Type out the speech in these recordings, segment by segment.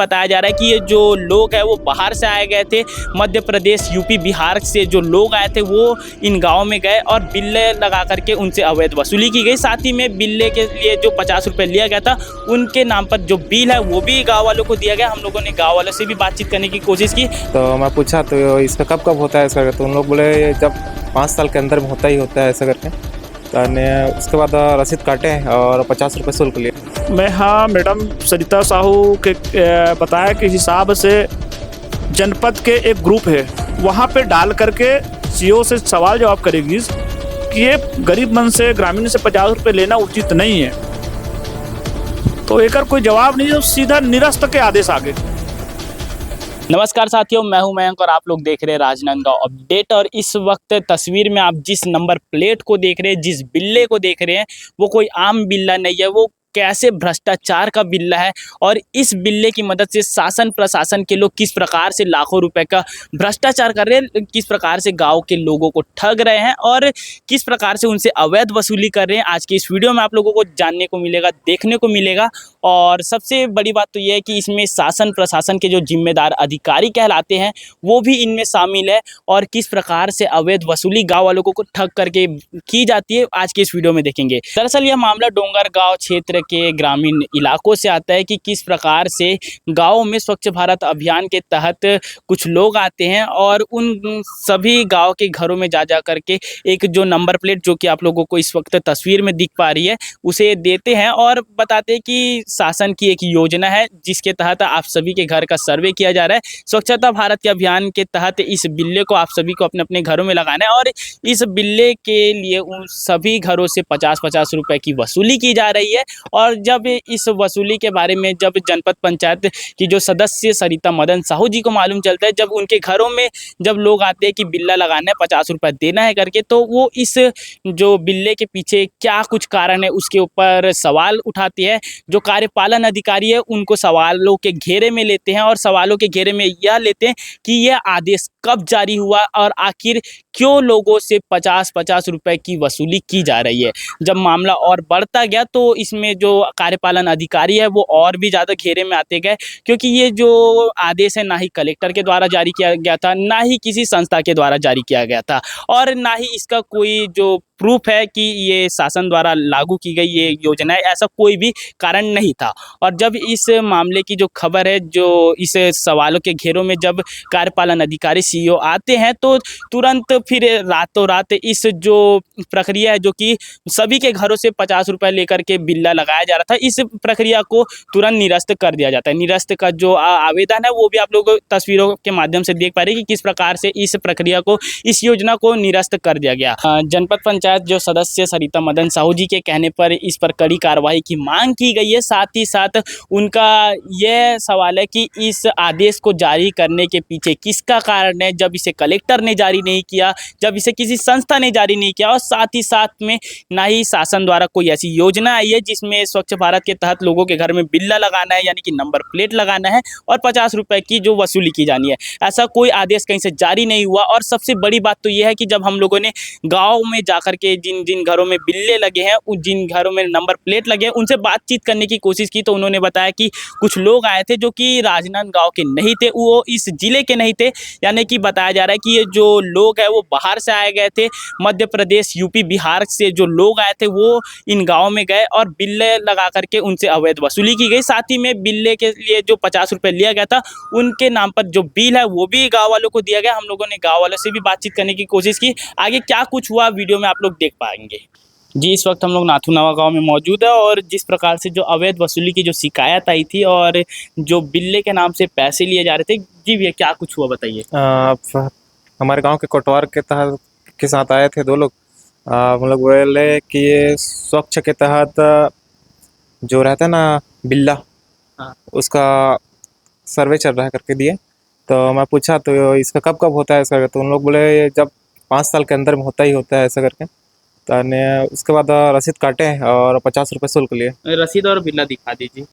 बताया जा रहा है कि ये जो लोग हैं वो बाहर से आए गए थे, मध्य प्रदेश, यूपी, बिहार से जो लोग आए थे वो इन गाँव में गए और बिल्ले लगा करके उनसे अवैध वसूली की गई। साथ ही में बिल्ले के लिए जो 50 रुपये लिया गया था उनके नाम पर जो बिल है वो भी गाँव वालों को दिया गया। हम लोगों ने गाँव वालों से भी बातचीत करने की कोशिश की तो मैं पूछा तो इसका कब कब होता है ऐसा करके, तो उन लोग बोले जब 5 साल के अंदर में होता ही होता है ऐसा करके। तो उसके बाद रसीद काटे और 50 रुपये शुल्क लिए। मैं हाँ मैडम सरिता साहू के बताया कि हिसाब से जनपद के एक ग्रुप है वहाँ पे डाल करके सीओ से सवाल जवाब करेगी कि ये गरीब मन से ग्रामीण से 50 रुपये लेना उचित नहीं है। तो एक कोई जवाब नहीं है तो सीधा निरस्त के आदेश आगे। नमस्कार साथियों, मैं हूं मयंक और आप लोग देख रहे हैं राजनांदगांव अपडेट। और इस वक्त तस्वीर में आप जिस नंबर प्लेट को देख रहे हैं, जिस बिल्ले को देख रहे हैं, वो कोई आम बिल्ला नहीं है, वो कैसे भ्रष्टाचार का बिल्ला है। और इस बिल्ले की मदद से शासन प्रशासन के लोग किस प्रकार से लाखों रुपए का भ्रष्टाचार कर रहे हैं, किस प्रकार से गांव के लोगों को ठग रहे हैं और किस प्रकार से उनसे अवैध वसूली कर रहे हैं, आज की इस वीडियो में आप लोगों को जानने को मिलेगा, देखने को मिलेगा। और सबसे बड़ी बात तो यह है कि इसमें शासन प्रशासन के जो जिम्मेदार अधिकारी कहलाते हैं वो भी इनमें शामिल है और किस प्रकार से अवैध वसूली गाँव वालों को ठग करके की जाती है, आज की इस वीडियो में देखेंगे। दरअसल यह मामला डोंगरगांव क्षेत्र के ग्रामीण इलाकों से आता है कि किस प्रकार से गाँव में स्वच्छ भारत अभियान के तहत कुछ लोग आते हैं और उन सभी गाँव के घरों में जा करके एक जो नंबर प्लेट, जो कि आप लोगों को इस वक्त तस्वीर में दिख पा रही है, उसे देते हैं और बताते हैं कि शासन की एक योजना है जिसके तहत आप सभी के घर का सर्वे किया जा रहा है। स्वच्छता भारत के अभियान के तहत इस बिल्ले को आप सभी को अपने अपने घरों में लगाना है और इस बिल्ले के लिए उन सभी घरों से 50-50 रुपए की वसूली की जा रही है। और जब इस वसूली के बारे में जब जनपद पंचायत की जो सदस्य सरिता मदन साहू जी को मालूम चलता है, जब उनके घरों में जब लोग आते हैं कि बिल्ला लगाना है, 50 रुपये देना है करके, तो वो इस जो बिल्ले के पीछे क्या कुछ कारण है उसके ऊपर सवाल उठाती है। जो कार्यपालन अधिकारी है उनको सवालों के घेरे में लेते हैं और सवालों के घेरे में यह लेते हैं कि यह आदेश कब जारी हुआ और आखिर क्यों लोगों से 50-50 रुपए की वसूली की जा रही है। जब मामला और बढ़ता गया तो इसमें जो कार्यपालन अधिकारी है वो और भी ज़्यादा घेरे में आते गए, क्योंकि ये जो आदेश है ना ही कलेक्टर के द्वारा जारी किया गया था, ना ही किसी संस्था के द्वारा जारी किया गया था और ना ही इसका कोई जो प्रूफ है कि ये शासन द्वारा लागू की गई ये योजना है, ऐसा कोई भी कारण नहीं था। और जब इस मामले की जो खबर है, जो इस सवालों के घेरों में जब कार्यपालन अधिकारी सीईओ आते हैं तो तुरंत फिर रातों रात इस जो प्रक्रिया है, जो कि सभी के घरों से 50 रुपये लेकर के बिल्ला लगाया जा रहा था, इस प्रक्रिया को तुरंत निरस्त कर दिया जाता है। निरस्त का जो आवेदन है वो भी आप लोग तस्वीरों के माध्यम से देख पा रहे हैं कि किस प्रकार से इस प्रक्रिया को, इस योजना को निरस्त कर दिया गया। जनपद पंचायत जो सदस्य सरिता मदन साहू जी के कहने पर इस पर कड़ी कार्रवाई की मांग की गई है। साथ ही साथ उनका यह सवाल है कि इस आदेश को जारी करने के पीछे किसका कारण है, जब इसे कलेक्टर ने जारी नहीं किया, जब इसे किसी संस्था ने जारी नहीं किया और साथ ही साथ में ना ही शासन द्वारा कोई ऐसी योजना आई है जिसमें स्वच्छ भारत के तहत लोगों के घर में बिल्ला लगाना है, यानी कि नंबर प्लेट लगाना है और 50 रुपए की जो वसूली की जानी है, ऐसा कोई आदेश कहीं से जारी नहीं हुआ। और सबसे बड़ी बात तो यह है कि जब हम लोगों ने गाँव में जाकर के जिन जिन घरों में बिल्ले लगे हैं, जिन घरों में नंबर प्लेट लगे हैं, उनसे बातचीत करने की कोशिश की तो उन्होंने बताया कि कुछ लोग आए थे जो कि राजनांदगांव के नहीं थे, वो इस जिले के नहीं थे, यानी कि बताया जा रहा है कि ये जो लोग हैं वो बाहर से आए गए थे, मध्य प्रदेश, यूपी, बिहार से जो लोग आए थे वो इन गाँव में गए और बिल्ले लगा करके उनसे अवैध वसूली की गई। साथ ही में बिल्ले के लिए जो 50 रुपये लिया गया था उनके नाम पर जो बिल है वो भी गाँव वालों को दिया गया। हम लोगों ने गाँव वालों से भी बातचीत करने की कोशिश की, आगे क्या कुछ हुआ वीडियो में आप लोग देख पाएंगे। जी, इस वक्त हम लोग नाथुनवा गांव में मौजूद है और जिस प्रकार से जो अवैध वसूली की जो शिकायत आई थी और जो बिल्ले के नाम से पैसे लिए जा रहे थे, जी भैया क्या कुछ हुआ बताइए। हमारे गांव के कोटवार के तहत के साथ आए थे 2 लोग। हम लोग बोले कि ये स्वच्छ के तहत जो रहता है ना बिल्ला, उसका सर्वे चल रहा है करके दिए। तो मैं पूछा तो इसका कब कब होता है ऐसा, तो उन लोग बोले जब 5 साल के अंदर में होता ही होता है ऐसा करके। तो उसके बाद रसीद काटे और 50 रुपये शुल्क लिए। रसीद और बिल्ला दिखा दीजिए।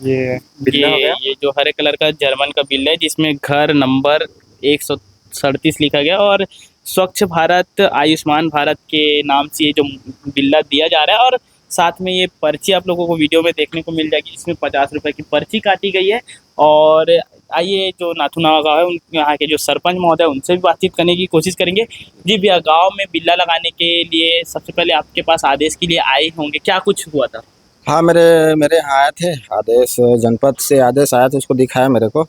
ये बिल्ला हो गया, ये जो हरे कलर का जर्मन का बिल है जिसमें घर नंबर 137 लिखा गया और स्वच्छ भारत, आयुष्मान भारत के नाम से ये जो बिल्ला दिया जा रहा है और साथ में ये पर्ची आप लोगों को वीडियो में देखने को मिल जाएगी, इसमें 50 रुपये की पर्ची काटी गई है। और आइए जो नाथुनावा गाँव है उन यहाँ के जो सरपंच महोदय उनसे भी बातचीत करने की कोशिश करेंगे। जी भैया, गाँव में बिल्ला लगाने के लिए सबसे पहले आपके पास आदेश के लिए आए होंगे, क्या कुछ हुआ था? हाँ, मेरे मेरे यहाँ आए थे आदेश, जनपद से आदेश आया था, उसको दिखाया मेरे को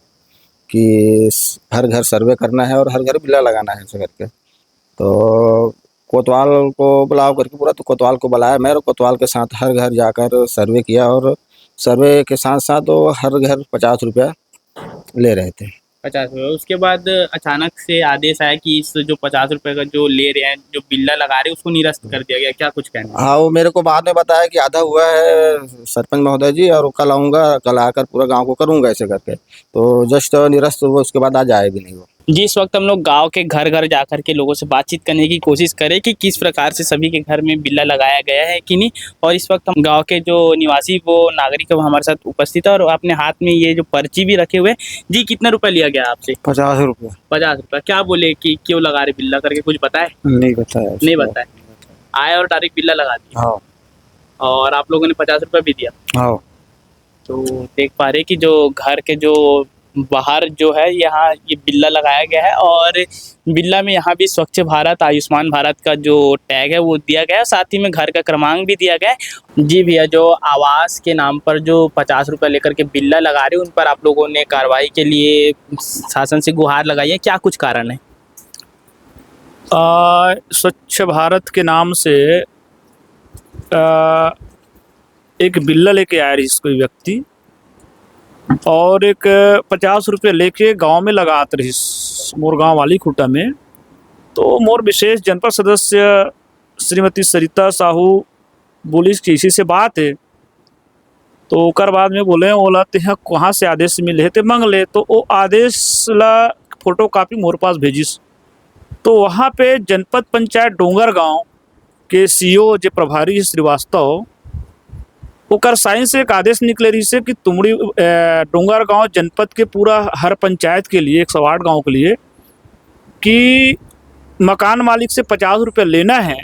कि हर घर सर्वे करना है और हर घर बिल्ला लगाना है ऐसे करके। तो कोतवाल को बुलाओ करके पूरा, तो कोतवाल को बुलाया मैं, और कोतवाल के साथ हर घर जाकर सर्वे किया, और सर्वे के साथ साथ वो हर घर 50 रुपया ले रहे थे। 50 रुपये। उसके बाद अचानक से आदेश आया कि इस जो 50 रुपये का जो ले रहे हैं, जो बिल्ला लगा रहे हैं, उसको निरस्त कर दिया गया, क्या कुछ कहना है? हाँ, वो मेरे को बाद में बताया कि आधा हुआ है सरपंच महोदय जी, और कल आऊँगा, कल आकर पूरा गांव को करूँगा ऐसे करके। तो जस्ट निरस्त हुआ, उसके बाद आज आए भी नहीं वो। जी, इस वक्त हम लोग गांव के घर घर जाकर के लोगों से बातचीत करने की कोशिश करें कि किस प्रकार से सभी के घर में बिल्ला लगाया गया है कि नहीं। और इस वक्त हम गांव के जो निवासी वो नागरिक है वो हमारे साथ उपस्थित है, और अपने हाथ में ये जो पर्ची भी रखे हुए हैं। जी, कितना रुपया लिया गया आपसे? 50 रुपया। 50 रुपया। क्या बोले कि क्यों लगा रहे बिल्ला करके, कुछ बताए? नहीं बताया। नहीं बताए, आए और डायरेक्ट बिल्ला लगा दिया। हाँ और आप लोगों ने 50 रुपया भी दिया। हाँ। तो देख पा रहे कि जो घर के जो बाहर जो है यहाँ ये बिल्ला लगाया गया है, और बिल्ला में यहाँ भी स्वच्छ भारत, आयुष्मान भारत का जो टैग है वो दिया गया है, साथ ही में घर का क्रमांक भी दिया गया है। जी भैया, जो आवास के नाम पर जो 50 रुपये लेकर के बिल्ला लगा रहे हैं, उन पर आप लोगों ने कार्रवाई के लिए शासन से गुहार लगाई है, क्या कुछ कारण है? स्वच्छ भारत के नाम से एक बिल्ला लेके आया रही कोई व्यक्ति, और एक 50 रुपये लेके गांव में लगात रही मोर गाँव वाली खूटा में। तो मोर विशेष जनपद सदस्य श्रीमती सरिता साहू बोली कि इसी से बात है। तो ओकर बाद में बोले ओला तेहा कहाँ से आदेश मिले थे मंग ले, तो वो आदेश ला फोटो कापी मोर पास भेजिस। तो वहाँ पे जनपद पंचायत डोंगर गांव के सीओ जो प्रभारी श्रीवास्तव, ओकर साइन से एक आदेश निकले रही से कि तुमड़ी डोंगर गांव जनपद के पूरा हर पंचायत के लिए 108 गांव के लिए कि मकान मालिक से 50 रुपये लेना है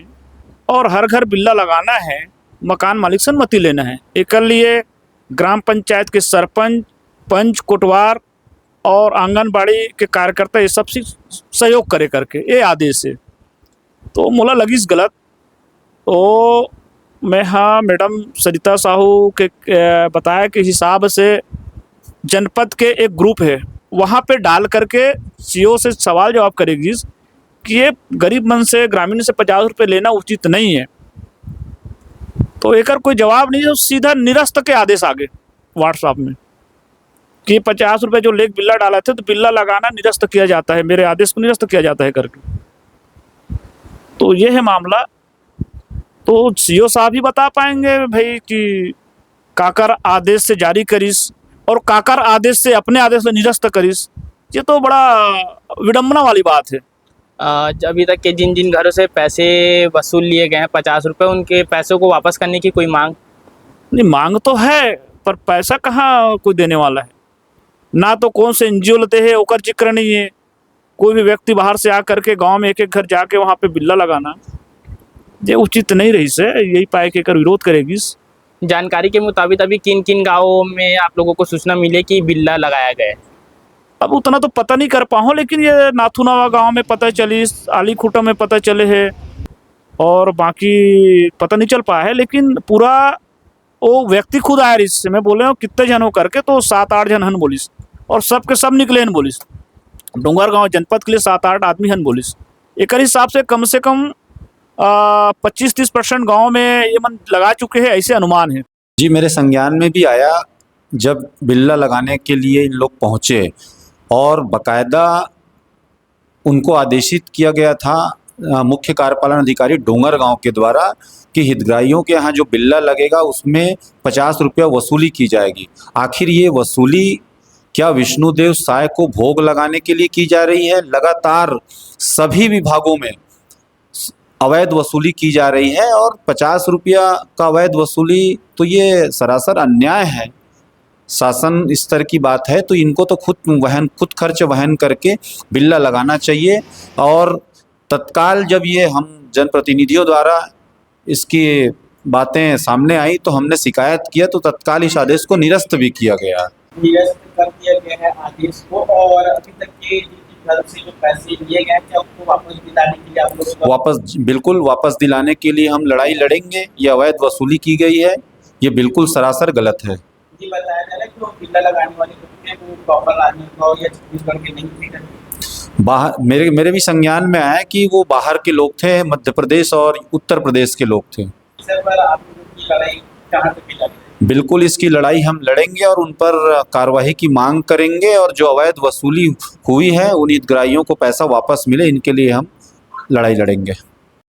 और हर घर बिल्ला लगाना है, मकान मालिक से अनुमति लेना है। एक लिए ग्राम पंचायत के सरपंच, पंच, कोटवार और आंगनबाड़ी के कार्यकर्ता ये सब सहयोग करे करके ये आदेश है। तो मोला लगिस गलत। तो मैं हाँ मैडम सरिता साहू के बताया के हिसाब से जनपद के एक ग्रुप है, वहाँ पे डाल करके सीओ से सवाल जवाब करेगी कि ये गरीब मन से, ग्रामीण से 50 रुपये लेना उचित नहीं है। तो एक कोई जवाब नहीं है, सीधा निरस्त के आदेश आगे व्हाट्सएप में कि 50 रुपये जो लेक बिल्ला डाला थे तो बिल्ला लगाना निरस्त किया जाता है, मेरे आदेश को निरस्त किया जाता है करके। तो ये है मामला। तो सीओ साहब ही बता पाएंगे भाई कि काकर आदेश से जारी करिस और काकर आदेश से अपने आदेश से निरस्त करिस। ये तो बड़ा विडम्बना वाली बात है। अभी तक के जिन जिन घरों से पैसे वसूल लिए गए हैं 50 रुपये, उनके पैसों को वापस करने की कोई मांग? नहीं, मांग तो है पर पैसा कहाँ कोई देने वाला है। ना तो कौन से एनजीओ लेते हैं ओकर जिक्र नहीं है। कोई भी व्यक्ति बाहर से आ करके गांव में एक एक घर जाके वहाँ पे बिल्ला लगाना ये उचित नहीं रही से, यही पाए के कर विरोध करेगी। जानकारी के मुताबिक अभी किन किन गाँवों में आप लोगों को सूचना मिले कि बिल्ला लगाया गया है? अब उतना तो पता नहीं कर पाऊँ, लेकिन ये नाथुनावा गांव में पता चली, आली खूटा में पता चले है, और बाकी पता नहीं चल पाया है। लेकिन पूरा वो व्यक्ति खुद आया इससे, मैं बोले हूँ कितने जन हो करके, तो 7-8 जन हन बोलिस, और सब के सब निकले हन बोलिस। डोंगर गांव जनपद के लिए 7-8 आदमी हन बोलिस। एक हिसाब से कम 25-30% गाँव में ये मन लगा चुके हैं, ऐसे अनुमान है। जी, मेरे संज्ञान में भी आया जब बिल्ला लगाने के लिए इन लोग पहुँचे, और बाकायदा उनको आदेशित किया गया था मुख्य कार्यपालन अधिकारी डोंगर गांव के द्वारा कि हितग्राहियों के यहाँ जो बिल्ला लगेगा उसमें 50 रुपया वसूली की जाएगी। आखिर ये वसूली क्या विष्णुदेव साय को भोग लगाने के लिए की जा रही है? लगातार सभी विभागों में अवैध वसूली की जा रही है, और 50 रुपया का अवैध वसूली तो ये सरासर अन्याय है। शासन स्तर की बात है तो इनको तो खुद खर्च वहन करके बिल्ला लगाना चाहिए, और तत्काल जब ये हम जनप्रतिनिधियों द्वारा इसकी बातें सामने आई तो हमने शिकायत किया, तो तत्काल इस आदेश को निरस्त भी किया गया। निरस्त कर दिया गया है आदेश को, और अभी तक के जिनकी तरफ से जो पैसे लिए गए हैं क्या उनको वापस दिलाने के लिए आप लोग बिल्कुल वापस दिलाने के लिए हम लड़ाई लड़ेंगे। ये अवैध वसूली की गई है, ये बिल्कुल सरासर गलत है। ये बताया जा रहा है कि वो बिल्ला लगाने वाले लोग हैं वो प्रॉपर राजनांदगांव या छत्तीसगढ़ के नहीं थे। बाहर मेरे भी संज्ञान में आया कि वो बाहर के लोग थे, मध्य प्रदेश और उत्तर प्रदेश के लोग थे। सर पर आप लोगों की लड़ाई कहाँ तक लड़ी? बिल्कुल इसकी लड़ाई हम लड़ेंगे और उन पर कार्रवाई की मांग करेंगे, और जो अवैध वसूली हुई है उन हितग्राहियों को पैसा वापस मिले, इनके लिए हम लड़ाई लड़ेंगे।